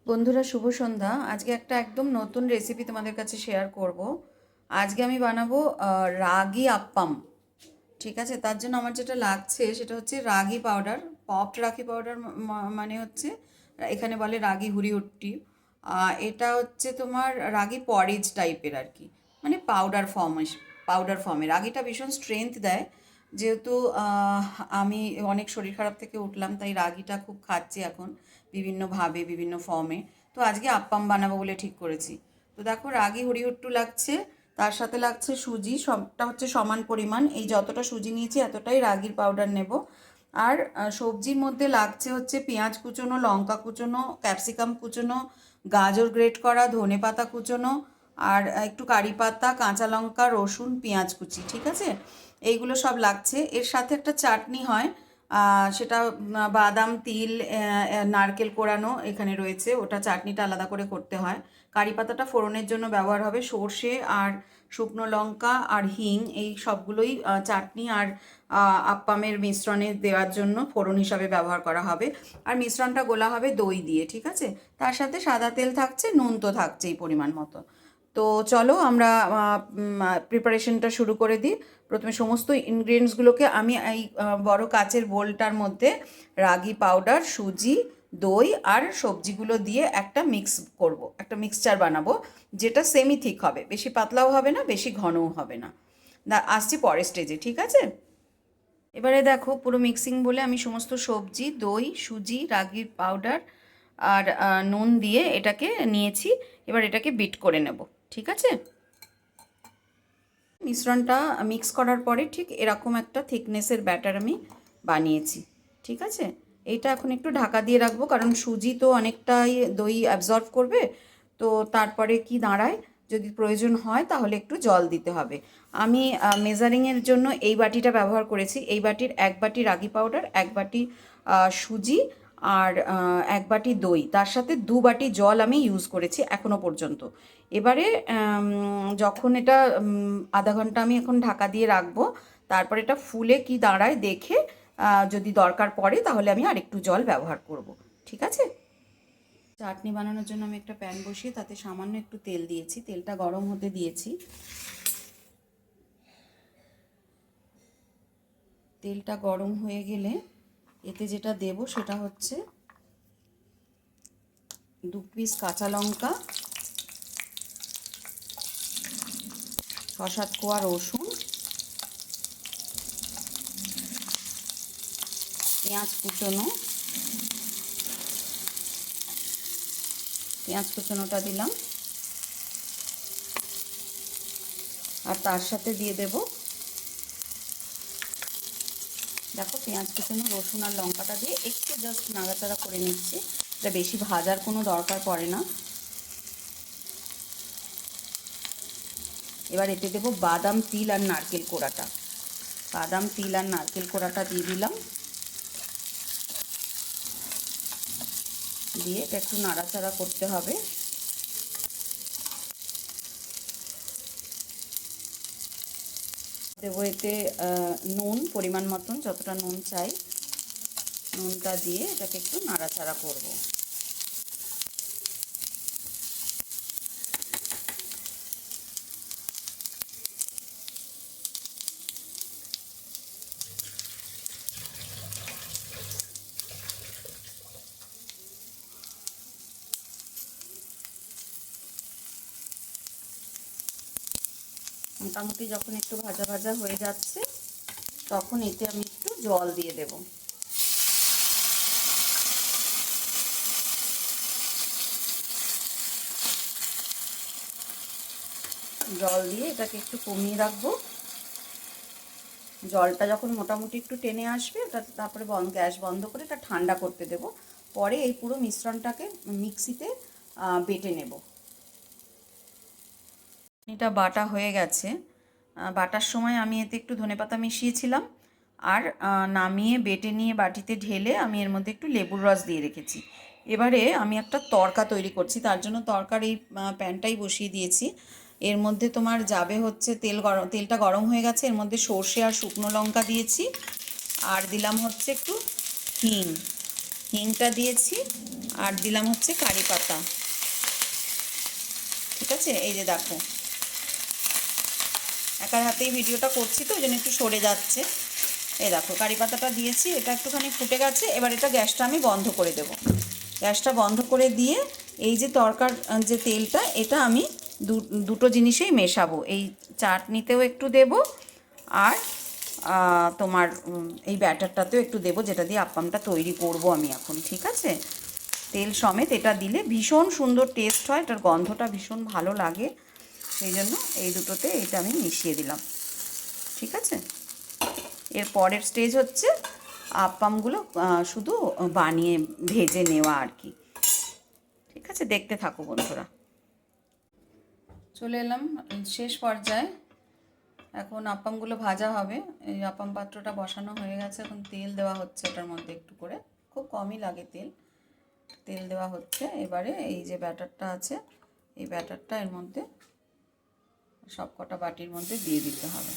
বন্ধুরা শুভ সন্ধ্যা। আজকে একটা একদম নতুন রেসিপি তোমাদের কাছে শেয়ার করব। আজকে আমি বানাবো রাগি আপ্পাম। ঠিক আছে, তার জন্য আমার যেটা লাগছে সেটা হচ্ছে রাগি পাউডার। পপড রাগি পাউডার মানে হচ্ছে এখানে বলে রাগি হুড়ি। এটা হচ্ছে তোমার রাগি পরেজ টাইপের আর কি, মানে পাউডার ফর্মে রাগিটা ভীষণ স্ট্রেংথ দেয়। যেহেতু আমি অনেক শরীর খারাপ থেকে উঠলাম, তাই রাগিটা খুব খাচ্ছি এখন বিভিন্নভাবে বিভিন্ন ফর্মে। তো আজকে আপ্পাম বানাবো বলে ঠিক করেছি। তো দেখো, রাগি হুড়ি লাগছে, তার সাথে লাগছে সুজি, সবটা হচ্ছে সমান পরিমাণ। এই যতটা সুজি নিয়েছি এতটাই রাগির পাউডার নেব। আর সবজির মধ্যে লাগছে হচ্ছে পেঁয়াজ কুচোনো, লঙ্কা কুচোনো, ক্যাপসিকাম কুচোনো, গাজর গ্রেট করা, ধনে পাতা কুচোনো, আর একটু কারি পাতা, কাঁচা লঙ্কা, রসুন, পেঁয়াজ কুচি। ঠিক আছে, এইগুলো সব লাগছে। এর সাথে একটা চাটনি হয়, সেটা বাদাম, তিল, নারকেল কোড়ানো এখানে রয়েছে, ওটা চাটনিটা আলাদা করে করতে হয়। কারি পাতাটা ফোড়নের জন্য ব্যবহার হবে। সর্ষে আর শুকনো লঙ্কা আর হিং এই সবগুলোই চাটনি আর আপ্পামের মিশ্রণে দেওয়ার জন্য ফোড়ন হিসাবে ব্যবহার করা হবে। আর মিশ্রণটা গোলা হবে দই দিয়ে। ঠিক আছে, তার সাথে সাদা তেল থাকছে, নুন তো থাকছেই পরিমাণ মতো। তো চলো আমরা প্রিপারেশনটা শুরু করে দিই। প্রথমে সমস্ত ইনগ্রিডিয়েন্টসগুলোকে আমি এই বড় কাচের বোলটার মধ্যে রাগি পাউডার, সুজি, দই আর সবজিগুলো দিয়ে একটা একটা মিক্সচার বানাবো, যেটা সেমি থিক হবে, বেশি পাতলাও হবে না, বেশি ঘনও হবে না। আসছি পরের স্টেজে। ঠিক আছে, এবারে দেখো, পুরো মিক্সিং বলে আমি সমস্ত সবজি, দই, সুজি, রাগির পাউডার আর নুন দিয়ে এটাকে নিয়েছি। এবার এটাকে বিট করে নেব। ঠিক আছে, মিশ্রণটা মিক্স করার পরে ঠিক এরকম একটা থিকনেসের ব্যাটার আমি বানিয়েছি। ঠিক আছে, এইটা এখন একটু ঢাকা দিয়ে রাখবো, কারণ সুজি তো অনেকটাই দই অ্যাবজর্ব করবে। তো তারপরে কি দাঁড়ায়, যদি প্রয়োজন হয় তাহলে একটু জল দিতে হবে। আমি মেজারিংয়ের জন্য এই বাটিটা ব্যবহার করেছি। এই বাটির 1 বাটি রাগি পাউডার, 1 বাটি সুজি আর 1 বাটি দই, তার সাথে 2 বাটি জল আমি ইউজ করেছি এখনো পর্যন্ত। এবারে যখন এটা আধা ঘন্টা আমি এখন ঢাকা দিয়ে রাখবো, তারপর এটা ফুলে কি দাঁড়ায় দেখে যদি দরকার পড়ে তাহলে আমি আরেকটু জল ব্যবহার করব। ঠিক আছে, চাটনি বানানোর জন্য আমি একটা প্যান বসিয়ে তাতে সামান্য একটু তেল দিয়েছি। তেলটা গরম হতে দিয়েছি। তেলটা গরম হয়ে গেলে এতে যেটা দেব সেটা হচ্ছে 2 পিস কাঁচা লঙ্কা, 6-7 কোয়া রসুন, পেঁয়াজ কুচোনোটা দিলাম। আর তার সাথে দিয়ে দেব, দেখো, পেঁয়াজ কুচোনো, রসুন আর লঙ্কাটা দিয়ে একটু জাস্ট নাড়াচাড়া করে নিচ্ছি। এটা বেশি ভাজার কোনো দরকার পড়ে না। এবার এতে দেবো বাদাম, তিল আর নারকেল কোড়াটা। বাদাম, তিল আর নারকেল কোড়াটা দিয়ে দিলাম। দিয়ে এটা একটু নাড়াচাড়া করতে হবে। দেবো এতে নুন, পরিমাণ মতন, যতটা নুন চাই নুনটা দিয়ে এটাকে একটু নাড়াচাড়া করব। মোটামুটি যখন একটু ভাজা ভাজা হয়ে যাচ্ছে তখন এতে আমি একটু জল দিয়ে দেব। জল দিয়ে এটাকে একটু কমিয়ে রাখবো। জলটা যখন মোটামুটি একটু টেনে আসবে তারপরে গ্যাস বন্ধ করে এটা ঠান্ডা করতে দেব। পরে এই পুরো মিশ্রণটাকে মিক্সিতে বেটে নেব। এটা বাটা হয়ে গেছে। বাটার সময় আমি এতে একটু ধনেপাতা মিশিয়েছিলাম। আর নামিয়ে বেটে নিয়ে বাটিতে ঢেলে আমি এর মধ্যে একটু লেবুর রস দিয়ে রেখেছি। এবারে আমি একটা তড়কা তৈরি করছি, তার জন্য তড়কার এই প্যানটাই বসিয়ে দিয়েছি। এর মধ্যে তোমার যাবে হচ্ছে তেলটা গরম হয়ে গেছে, এর মধ্যে সর্ষে আর শুকনো লঙ্কা দিয়েছি। আর দিলাম হচ্ছে একটু হিং। হিংটা দিয়েছি, আর দিলাম হচ্ছে কারি পাতা। ঠিক আছে, এই যে দেখো একার হাতেই ভিডিওটা করছি তো ওই জন্য একটু সরে যাচ্ছে। এই দেখো কারি পাতাটা দিয়েছি, এটা একটুখানি ফুটে গেছে। এবার এটা গ্যাসটা আমি বন্ধ করে দেব। গ্যাসটা বন্ধ করে দিয়ে এই যে তরকার যে তেলটা, এটা আমি দুটো জিনিসেই মেশাবো। এই চাটনিতেও একটু দেব, আর তোমার এই ব্যাটারটাতেও একটু দেবো, যেটা দিয়ে আপ্পামটা তৈরি করব আমি এখন। ঠিক আছে, তেল সমেত এটা দিলে ভীষণ সুন্দর টেস্ট হয়, এটার গন্ধটা ভীষণ ভালো লাগে। সেই জন্য এই দুটোতে এটা আমি মিশিয়ে দিলাম। ঠিক আছে, এর পরের স্টেজ হচ্ছে আপ্পামগুলো শুধু বানিয়ে ভেজে নেওয়া আর কি। ঠিক আছে, দেখতে থাকো বন্ধুরা। চলে এলাম শেষ পর্যায়ে। এখন আপ্পামগুলো ভাজা হবে। এই আপ্পাম পাত্রটা বসানো হয়ে গেছে, এখন তেল দেওয়া হচ্ছে এটার মধ্যে একটু করে, খুব কমই লাগে তেল। তেল দেওয়া হচ্ছে। এবারে এই যে ব্যাটারটা আছে, এই ব্যাটারটা এর মধ্যে সব কটা বাটির মধ্যে দিয়ে দিতে হবে।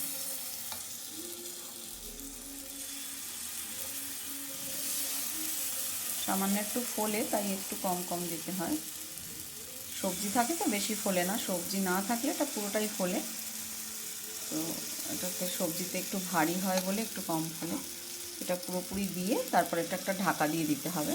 সামান্য একটু ফোলে, তাই একটু কম কম দিতে হয়। সবজি থাকে তো বেশি ফোলে না, সবজি না থাকলে এটা পুরোটাই ফোলে। তো এটাতে সবজিতে একটু ভারী হয় বলে একটু কম ফোলে। এটা পুরোপুরি দিয়ে তারপর এটা একটা ঢাকা দিয়ে দিতে হবে।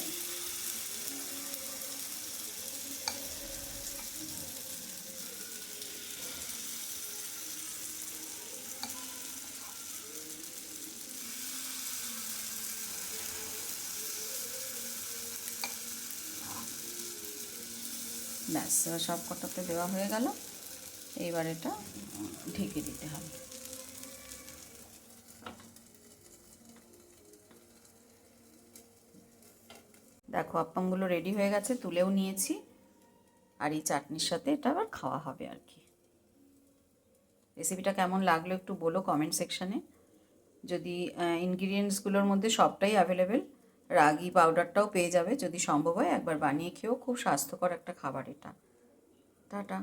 ব্যাস, সব কটাতে দেওয়া হয়ে গেল। এইবার এটা ঢেকে দিতে হবে। দেখো আপ্পামগুলো রেডি হয়ে গেছে, তুলেও নিয়েছি। আর এই চাটনির সাথে এটা আবার খাওয়া হবে আর কি। রেসিপিটা কেমন লাগলো একটু বলো কমেন্ট সেকশানে। যদি ইনগ্রিডিয়েন্টসগুলোর মধ্যে সবটাই অ্যাভেলেবেল, রাগি পাউডারটাও পেয়ে যাবে। যদি সম্ভব হয় একবার বানিয়ে খেয়েও, খুব স্বাস্থ্যকর একটা খাবার এটা। টাটা।